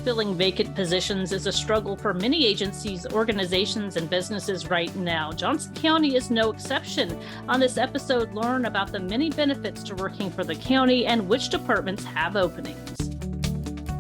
Filling vacant positions is a struggle for many agencies, organizations, and businesses right now. Johnson County is no exception. On this episode, learn about the many benefits to working for the county and which departments have openings.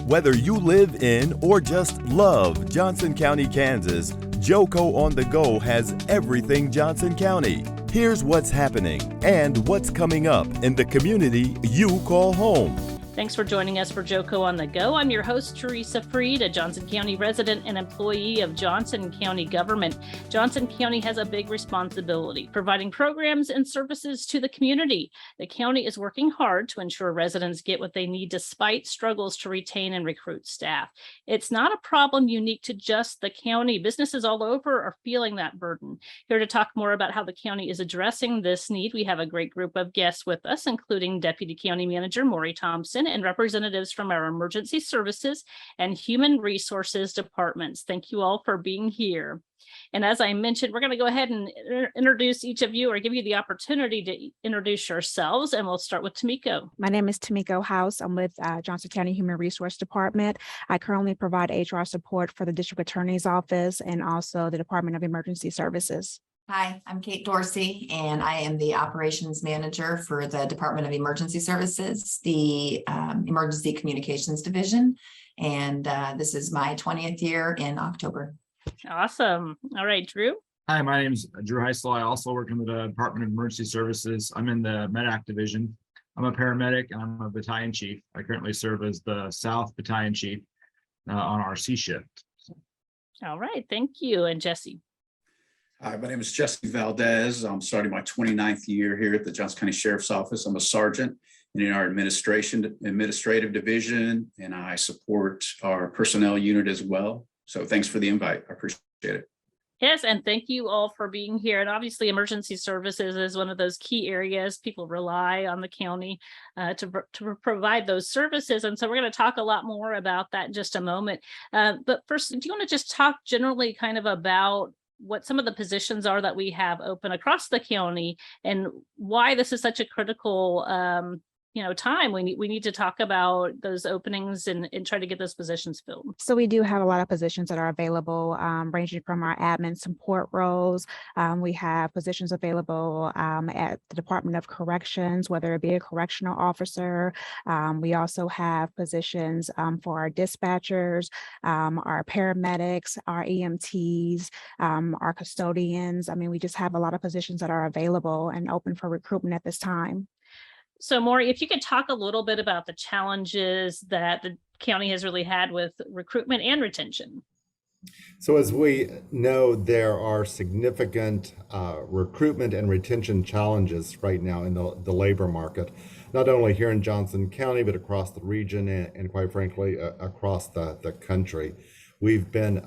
Whether you live in or just love Johnson County, Kansas, JoCo on the Go has everything Johnson County. Here's what's happening and what's coming up in the community you call home. Thanks for joining us for JoCo on the Go. I'm your host, Teresa Freed, a Johnson County resident and employee of Johnson County government. Johnson County has a big responsibility, providing programs and services to the community. The county is working hard to ensure residents get what they need despite struggles to retain and recruit staff. It's not a problem unique to just the county. Businesses all over are feeling that burden. Here to talk more about how the county is addressing this need, we have a great group of guests with us, including Deputy County Manager Maury Thompson and representatives from our emergency services and human resources departments. Thank you all for being here. And as I mentioned, we're going to go ahead and introduce each of you, or give you the opportunity to introduce yourselves. And we'll start with Tamiko. My name is Tamiko House. I'm with Johnson County Human Resource Department. I currently provide HR support for the District Attorney's Office and also the Department of Emergency Services. Hi, I'm Kate Dorsey, and I am the Operations Manager for the Department of Emergency Services, the Emergency Communications Division, and this is my 20th year in October. Awesome. All right, Drew. Hi, my name is Drew Heisel. I also work in the Department of Emergency Services. I'm in the MedAct division. I'm a paramedic and I'm a battalion chief. I currently serve as the South Battalion Chief on our C shift. All right, thank you. And Jesse. Hi, my name is Jesse Valdez. I'm starting my 29th year here at the Johnson County Sheriff's Office. I'm a sergeant in our administrative division, and I support our personnel unit as well. So thanks for the invite. I appreciate it. Yes, and thank you all for being here. And obviously, emergency services is one of those key areas. People rely on the county to provide those services. And so we're going to talk a lot more about that in just a moment. But first, do you want to just talk generally kind of about what some of the positions are that we have open across the county and why this is such a critical time? We need to talk about those openings and try to get those positions filled. So we do have a lot of positions that are available, ranging from our admin support roles. We have positions available at the Department of Corrections, whether it be a correctional officer. We also have positions for our dispatchers, our paramedics, our EMTs, our custodians. I mean, we just have a lot of positions that are available and open for recruitment at this time. So Maury, if you could talk a little bit about the challenges that the county has really had with recruitment and retention. So as we know, there are significant recruitment and retention challenges right now in the labor market, not only here in Johnson County, but across the region and quite frankly, across the country. We've been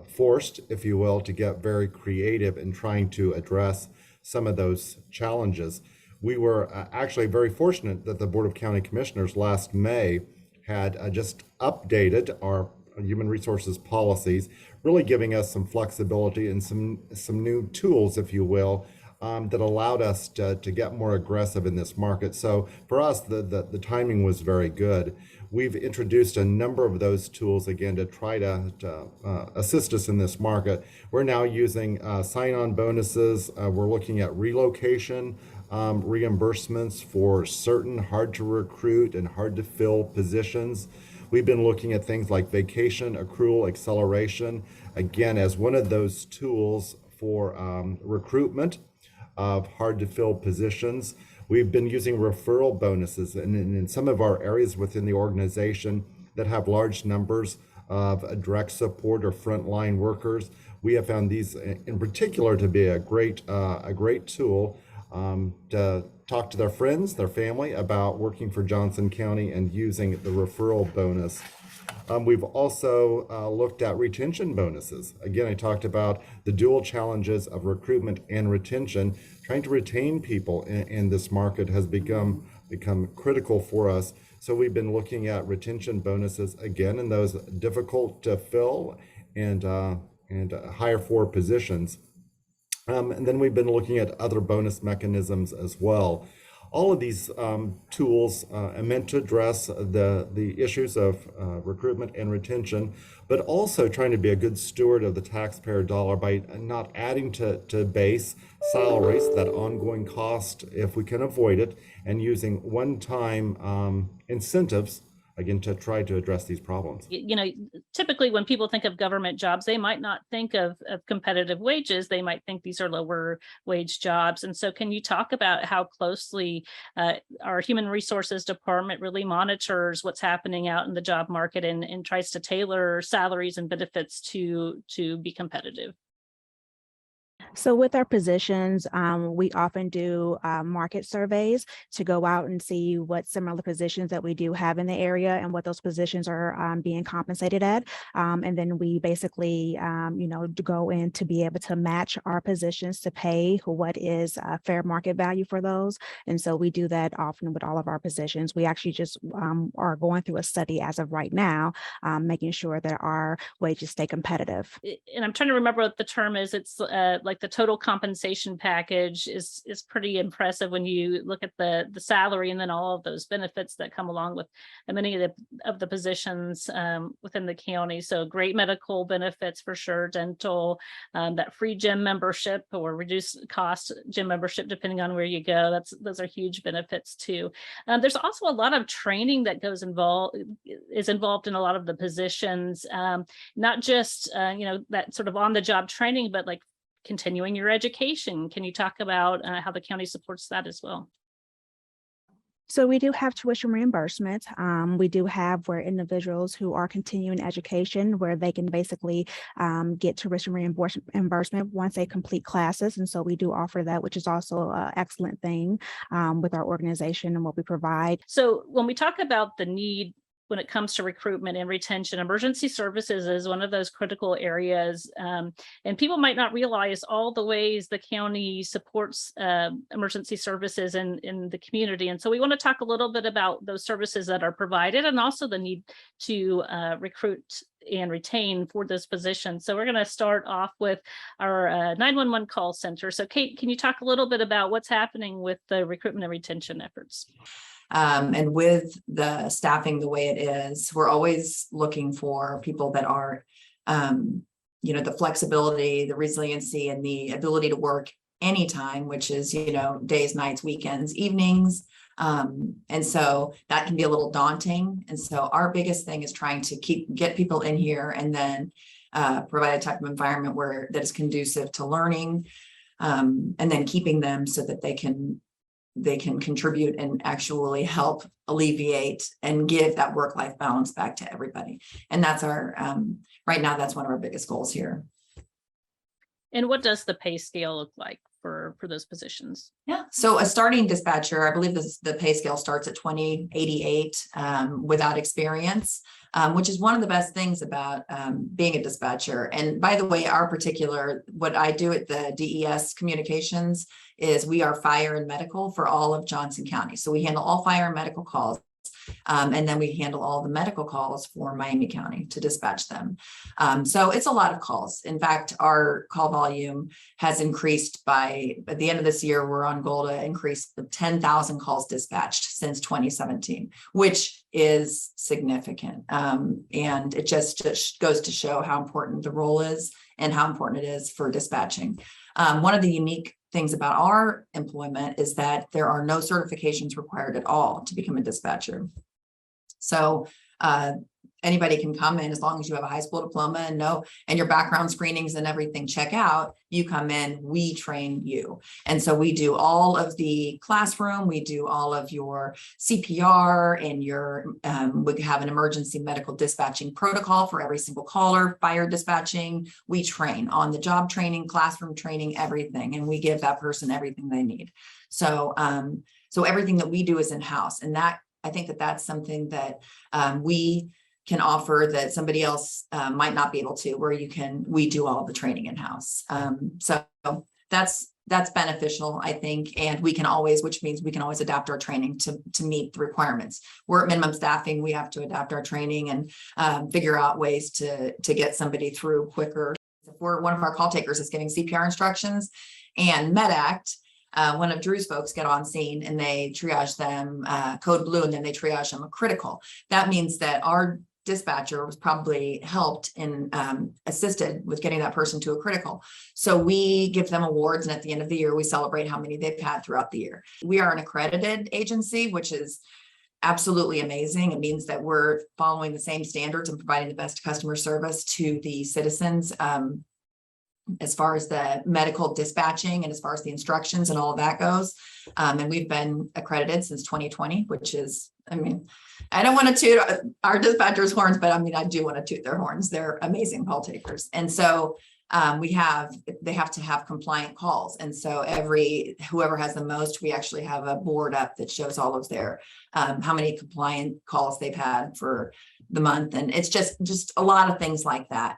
forced, if you will, to get very creative in trying to address some of those challenges. We were actually very fortunate that the Board of County Commissioners last May had just updated our human resources policies, really giving us some flexibility and some new tools, if you will, that allowed us to get more aggressive in this market. So for us, the timing was very good. We've introduced a number of those tools again to try to assist us in this market. We're now using sign-on bonuses. We're looking at relocation reimbursements for certain hard to recruit and hard to fill positions. We've been looking at things like vacation accrual acceleration, again, as one of those tools for recruitment of hard to fill positions. We've been using referral bonuses and in some of our areas within the organization that have large numbers of direct support or frontline workers. We have found these in particular to be a great tool to talk to their friends, their family about working for Johnson County and using the referral bonus. We've also looked at retention bonuses. Again, I talked about the dual challenges of recruitment and retention. Trying to retain people in this market has become critical for us. So we've been looking at retention bonuses again in those difficult to fill and hire for positions. And then we've been looking at other bonus mechanisms as well. All of these tools are meant to address the issues of recruitment and retention, but also trying to be a good steward of the taxpayer dollar by not adding to base salaries, that ongoing cost, if we can avoid it, and using one-time incentives, again, to try to address these problems. Typically when people think of government jobs, they might not think of competitive wages. They might think these are lower wage jobs. And so can you talk about how closely our human resources department really monitors what's happening out in the job market and tries to tailor salaries and benefits to be competitive? So with our positions, we often do market surveys to go out and see what similar positions that we do have in the area and what those positions are being compensated at. And then we basically, go in to be able to match our positions to pay what is fair market value for those. And so we do that often with all of our positions. We actually just are going through a study as of right now, making sure that our wages stay competitive. And I'm trying to remember what the term is. It's like the total compensation package is pretty impressive when you look at the salary and then all of those benefits that come along with many of the positions within the county. So great medical benefits for sure, dental, that free gym membership or reduced cost gym membership, depending on where you go. Those are huge benefits too. There's also a lot of training that is involved in a lot of the positions, not just that sort of on the job training, but like continuing your education. Can you talk about how the county supports that as well? So we do have tuition reimbursement. We do have where individuals who are continuing education, where they can basically get tuition reimbursement once they complete classes. And so we do offer that, which is also an excellent thing with our organization and what we provide. So when we talk about the need when it comes to recruitment and retention, emergency services is one of those critical areas. And people might not realize all the ways the county supports emergency services in the community. And so we want to talk a little bit about those services that are provided and also the need to recruit and retain for those positions. So we're going to start off with our 911 call center. So Kate, can you talk a little bit about what's happening with the recruitment and retention efforts? And with the staffing the way it is, we're always looking for people that are, the flexibility, the resiliency, and the ability to work anytime, which is, days, nights, weekends, evenings. And so that can be a little daunting. And so our biggest thing is trying to get people in here and then provide a type of environment that is conducive to learning, and then keeping them so that they can contribute and actually help alleviate and give that work-life balance back to everybody. And that's our, right now, that's one of our biggest goals here. And what does the pay scale look like for those positions? Yeah, so a starting dispatcher, I believe the pay scale starts at $20.88 without experience, which is one of the best things about being a dispatcher. And by the way, what I do at the DES Communications is we are fire and medical for all of Johnson County. So we handle all fire and medical calls. And then we handle all the medical calls for Miami County to dispatch them. So it's a lot of calls. In fact, our call volume has increased at the end of this year, we're on goal to increase the 10,000 calls dispatched since 2017, which is significant. And it just goes to show how important the role is and how important it is for dispatching. One of the unique things about our employment is that there are no certifications required at all to become a dispatcher. So anybody can come in as long as you have a high school diploma and your background screenings and everything check out. You come in, we train you. And so we do all of the classroom, we do all of your CPR and we have an emergency medical dispatching protocol for every single caller, fire dispatching. We train on the job training, classroom training, everything, and we give that person everything they need. So everything that we do is in-house, and I think that's something that we can offer that somebody else might not be able to, where we do all the training in-house. So that's beneficial, I think. And which means we can always adapt our training to meet the requirements. We're at minimum staffing. We have to adapt our training and figure out ways to get somebody through quicker. If one of our call takers is giving CPR instructions and MedAct, one of Drew's folks get on scene and they triage them code blue, and then they triage them a critical. That means that our dispatcher was probably helped and assisted with getting that person to a critical. So we give them awards, and at the end of the year, we celebrate how many they've had throughout the year. We are an accredited agency, which is absolutely amazing. It means that we're following the same standards and providing the best customer service to the citizens as far as the medical dispatching and as far as the instructions and all of that goes. And we've been accredited since 2020, which is, I mean, I don't want to toot our dispatchers' horns, but I mean, I do want to toot their horns. They're amazing call takers. And so they have to have compliant calls. And so whoever has the most, we actually have a board up that shows all of their, how many compliant calls they've had for the month. And it's just a lot of things like that.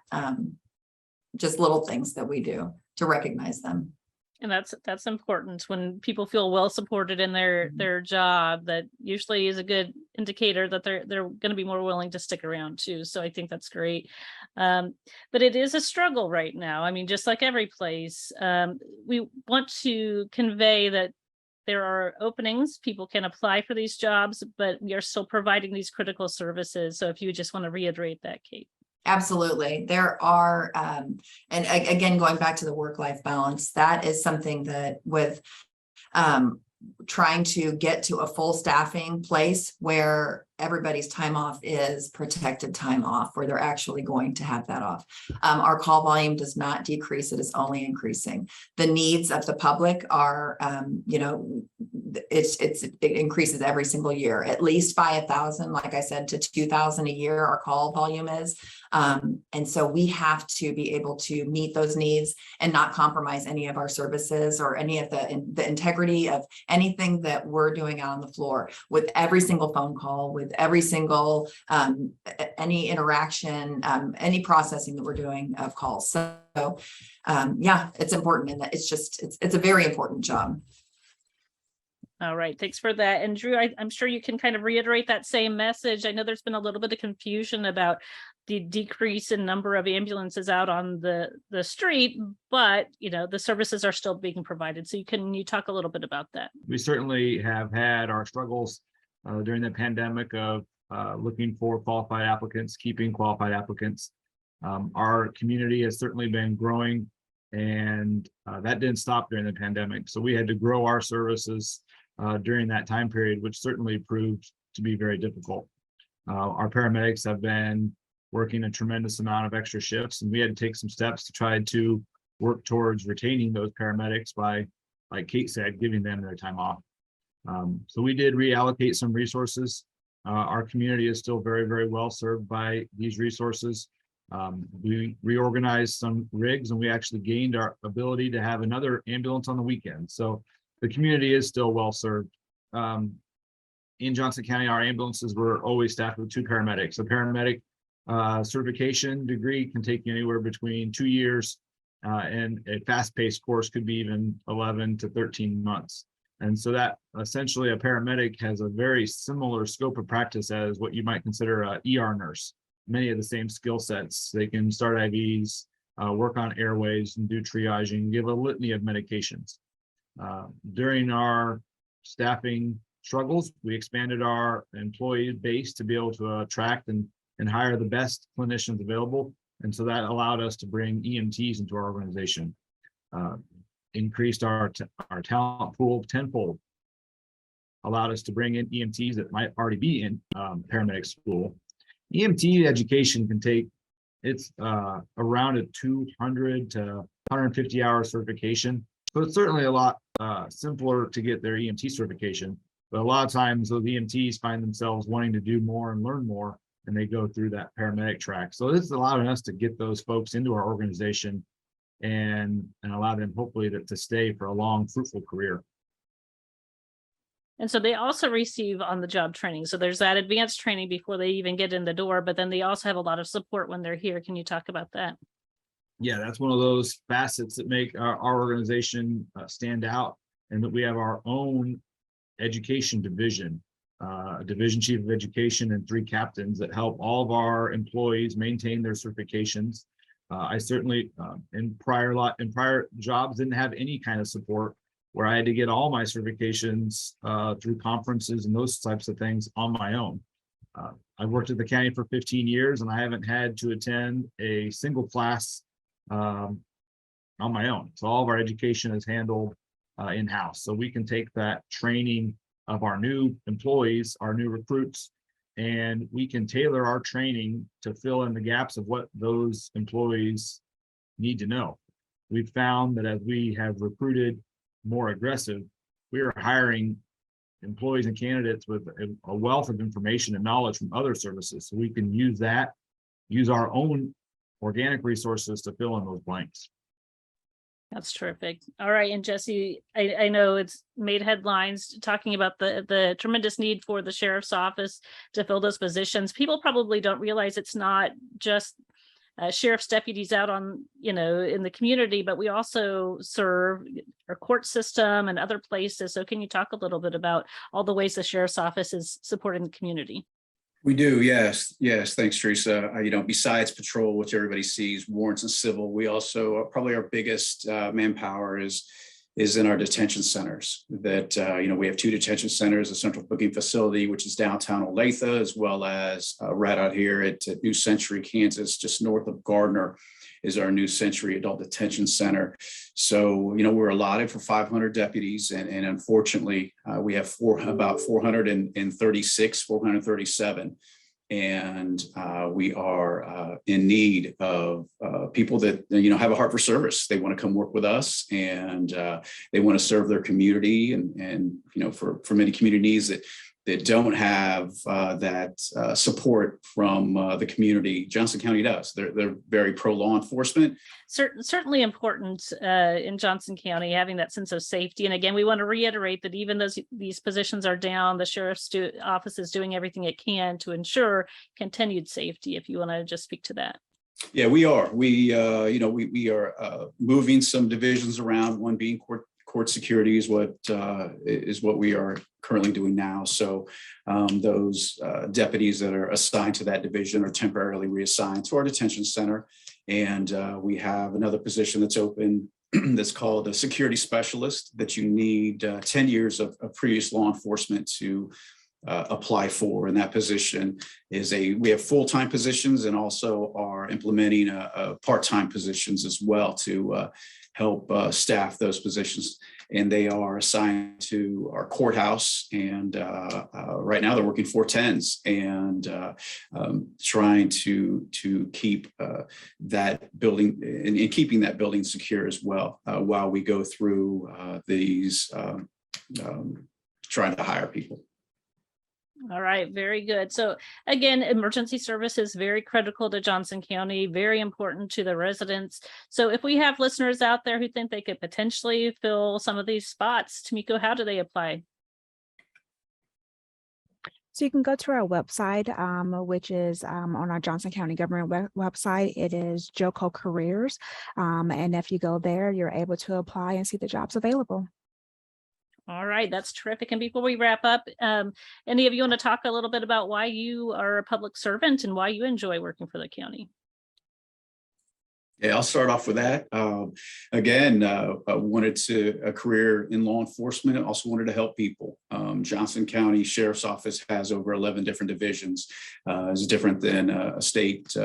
Just little things that we do to recognize them. And that's important when people feel well supported in their job. That usually is a good indicator that they're going to be more willing to stick around too. So I think that's great. But it is a struggle right now. I mean, just like every place, we want to convey that there are openings, people can apply for these jobs, but we are still providing these critical services. So if you just want to reiterate that, Kate. Absolutely. There are, and again, going back to the work-life balance, that is something that with trying to get to a full staffing place where everybody's time off is protected time off, where they're actually going to have that off. Our call volume does not decrease, it is only increasing. The needs of the public are, it increases every single year, at least by 1,000, like I said, to 2,000 a year, our call volume is. And so we have to be able to meet those needs and not compromise any of our services or any of the integrity of anything that we're doing out on the floor with every single phone call, with every single, any interaction, any processing that we're doing of calls. So yeah, it's important, and it's a very important job. All right, thanks for that. And Drew, I'm sure you can kind of reiterate that same message. I know there's been a little bit of confusion about the decrease in number of ambulances out on the street, but the services are still being provided. So can you talk a little bit about that? We certainly have had our struggles during the pandemic of looking for qualified applicants, keeping qualified applicants. Our community has certainly been growing, and that didn't stop during the pandemic. So we had to grow our services during that time period, which certainly proved to be very difficult. Our paramedics have been working a tremendous amount of extra shifts, and we had to take some steps to try to work towards retaining those paramedics by, like Kate said, giving them their time off. So we did reallocate some resources. Our community is still very, very well served by these resources. We reorganized some rigs, and we actually gained our ability to have another ambulance on the weekend. So the community is still well served. In Johnson County, our ambulances were always staffed with 2 paramedics. A paramedic certification degree can take you anywhere between 2 years, and a fast-paced course could be even 11 to 13 months. And so that essentially a paramedic has a very similar scope of practice as what you might consider an ER nurse. Many of the same skill sets. They can start IVs, work on airways, and do triaging, give a litany of medications. During our staffing struggles, we expanded our employee base to be able to attract and hire the best clinicians available. And so that allowed us to bring EMTs into our organization, increased our talent pool tenfold, allowed us to bring in EMTs that might already be in paramedic school. EMT education can take, it's around a 200 to 150 hour certification. So it's certainly a lot simpler to get their EMT certification, but a lot of times those EMTs find themselves wanting to do more and learn more, and they go through that paramedic track. So this is allowing us to get those folks into our organization and allow them hopefully to stay for a long, fruitful career. And so they also receive on-the-job training. So there's that advanced training before they even get in the door, but then they also have a lot of support when they're here. Can you talk about that? Yeah, that's one of those facets that make our organization stand out, and that we have our own education division, a division chief of education and 3 captains that help all of our employees maintain their certifications. I certainly in prior jobs didn't have any kind of support where I had to get all my certifications through conferences and those types of things on my own. I've worked at the county for 15 years and I haven't had to attend a single class on my own. So all of our education is handled in-house. So we can take that training of our new employees, our new recruits, and we can tailor our training to fill in the gaps of what those employees need to know. We've found that as we have recruited more aggressive, we are hiring employees and candidates with a wealth of information and knowledge from other services. So we can use that, use our own organic resources to fill in those blanks. That's terrific. All right. And Jesse, I know it's made headlines talking about the tremendous need for the sheriff's office to fill those positions. People probably don't realize it's not just sheriff's deputies out on, in the community, but we also serve our court system and other places. So can you talk a little bit about all the ways the sheriff's office is supporting the community? We do, yes. Thanks, Teresa. Besides patrol, which everybody sees, warrants and civil, we also probably our biggest manpower is in our detention centers. That we have 2 detention centers, a central booking facility, which is downtown Olathe, as well as right out here at New Century, Kansas, just north of Gardner, is our New Century Adult Detention Center. So, we're allotted for 500 deputies, and unfortunately, we have about 437. And we are in need of people that, have a heart for service. They want to come work with us, and they want to serve their community. And for many communities that don't have that support from the community, Johnson County does. They're very pro law enforcement. Certainly important in Johnson County, having that sense of safety. And again, we want to reiterate that even though these positions are down, the sheriff's office is doing everything it can to ensure continued safety. If you want to just speak to that. Yeah, we are. We are moving some divisions around. One being court security is what we are currently doing now. So those deputies that are assigned to that division are temporarily reassigned to our detention center. And we have another position that's open that's called a security specialist that you need 10 years of previous law enforcement to apply for. And that position is we have full-time positions, and also are implementing part-time positions as well to help staff those positions. And they are assigned to our courthouse. And right now they're working 410s and trying to keep that building and keeping that building secure as well while we go through these trying to hire people. All right, very good. So again, emergency service is very critical to Johnson County, very important to the residents. So if we have listeners out there who think they could potentially fill some of these spots, Tamiko, how do they apply? So you can go to our website, which is on our Johnson County government website. It is JoCo Careers. And if you go there, you're able to apply and see the jobs available. All right, that's terrific. And before we wrap up, any of you want to talk a little bit about why you are a public servant and why you enjoy working for the county? Yeah, I'll start off with that. Again, I wanted a career in law enforcement. I also wanted to help people. Johnson County Sheriff's Office has over 11 different divisions. It's different than a state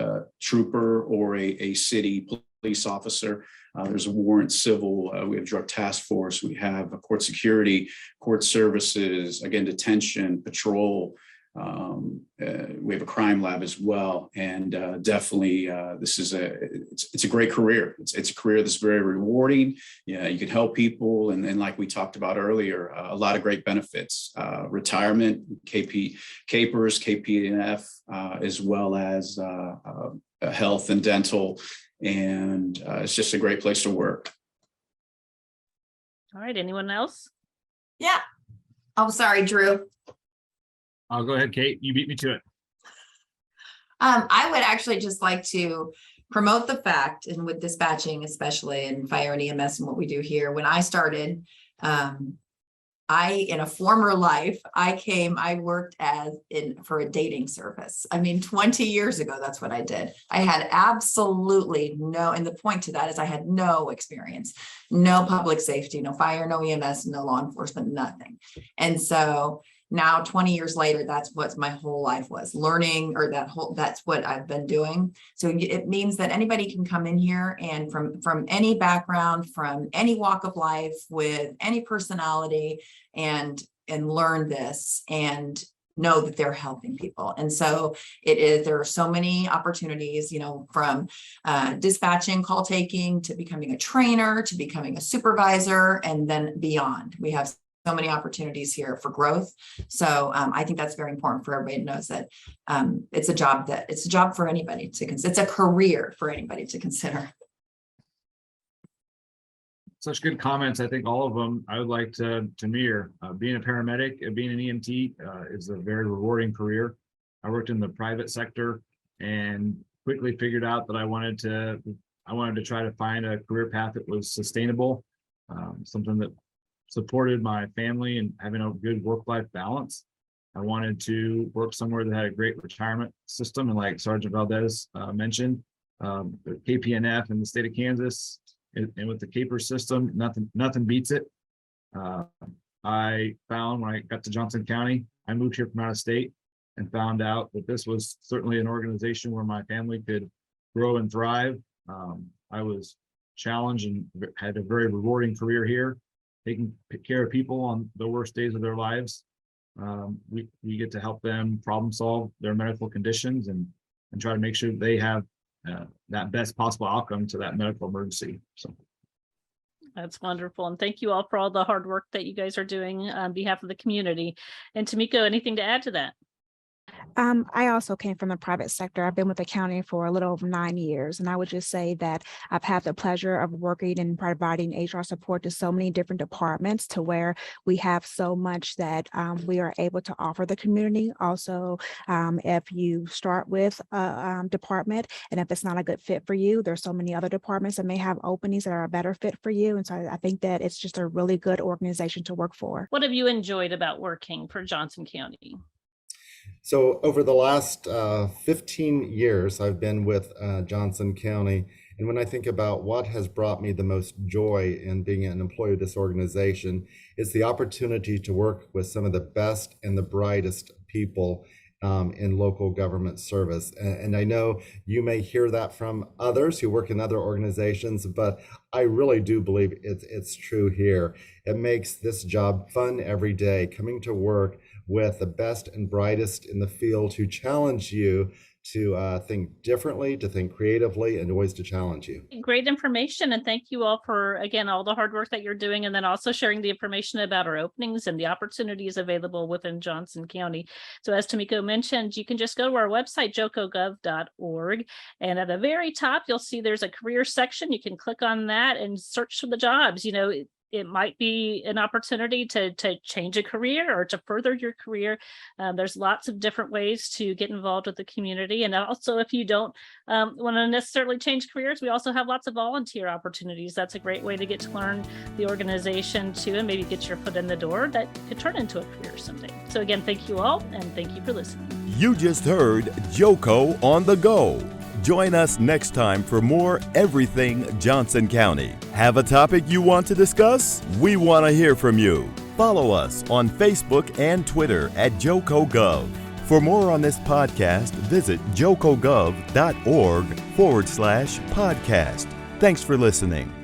trooper or a city police officer. There's a warrant civil, we have drug task force, we have a court security, court services, again, detention, patrol. We have a crime lab as well. And definitely this is it's a great career. It's a career that's very rewarding. Yeah, you can help people. And like we talked about earlier, a lot of great benefits, retirement, capers, KPNF, as well as health and dental. And it's just a great place to work. All right, anyone else? Yeah. Oh, sorry, Drew. I'll go ahead, Kate. You beat me to it. I would actually just like to promote the fact, and with dispatching, especially in fire and EMS and what we do here, when I started, I in a former life, I worked for a dating service. I mean, 20 years ago, that's what I did. I had absolutely no, and the point to that is I had no experience, no public safety, no fire, no EMS, no law enforcement, nothing. And so now 20 years later, that's what my whole life was learning, or that's what I've been doing. So it means that anybody can come in here and from any background, from any walk of life, with any personality, and learn this and know that they're helping people. And so there are so many opportunities, from dispatching, call taking, to becoming a trainer, to becoming a supervisor, and then beyond. We have so many opportunities here for growth. So I think that's very important for everybody to know, that it's a job for anybody to consider. It's a career for anybody to consider. Such good comments. I think all of them I would like to mirror. Being a paramedic, being an EMT is a very rewarding career. I worked in the private sector and quickly figured out that I wanted to try to find a career path that was sustainable, something that supported my family and having a good work-life balance. I wanted to work somewhere that had a great retirement system, and like Sergeant Valdez mentioned, the KPNF in the state of Kansas, and with the CAPER system, nothing beats it. I found when I got to Johnson County, I moved here from out of state and found out that this was certainly an organization where my family could grow and thrive. I was challenged and had a very rewarding career here, taking care of people on the worst days of their lives. We get to help them problem solve their medical conditions and try to make sure they have that best possible outcome to that medical emergency. So that's wonderful. And thank you all for all the hard work that you guys are doing on behalf of the community. And Tamiko, anything to add to that? I also came from the private sector. I've been with the county for a little over 9 years, and I would just say that I've had the pleasure of working and providing HR support to so many different departments, to where we have so much that we are able to offer the community. Also, if you start with a department, and if it's not a good fit for you, there's so many other departments that may have openings that are a better fit for you. And so I think that it's just a really good organization to work for. What have you enjoyed about working for Johnson County? So over the last 15 years, I've been with Johnson County. And when I think about what has brought me the most joy in being an employee of this organization, is the opportunity to work with some of the best and the brightest people in local government service. And I know you may hear that from others who work in other organizations, but I really do believe it's true here. It makes this job fun every day, coming to work with the best and brightest in the field who challenge you to think differently, to think creatively, and always to challenge you. Great information. And thank you all for, again, all the hard work that you're doing, and then also sharing the information about our openings and the opportunities available within Johnson County. So as Tamiko mentioned, you can just go to our website, jocogov.org. And at the very top, you'll see there's a career section. You can click on that and search for the jobs. It might be an opportunity to change a career or to further your career. There's lots of different ways to get involved with the community. And also, if you don't want to necessarily change careers, we also have lots of volunteer opportunities. That's a great way to get to learn the organization too, and maybe get your foot in the door that could turn into a career someday. So again, thank you all, and thank you for listening. You just heard JoCo on the Go. Join us next time for more Everything Johnson County. Have a topic you want to discuss? We want to hear from you. Follow us on Facebook and Twitter at JoCoGov. For more on this podcast, visit jocogov.org/podcast. Thanks for listening.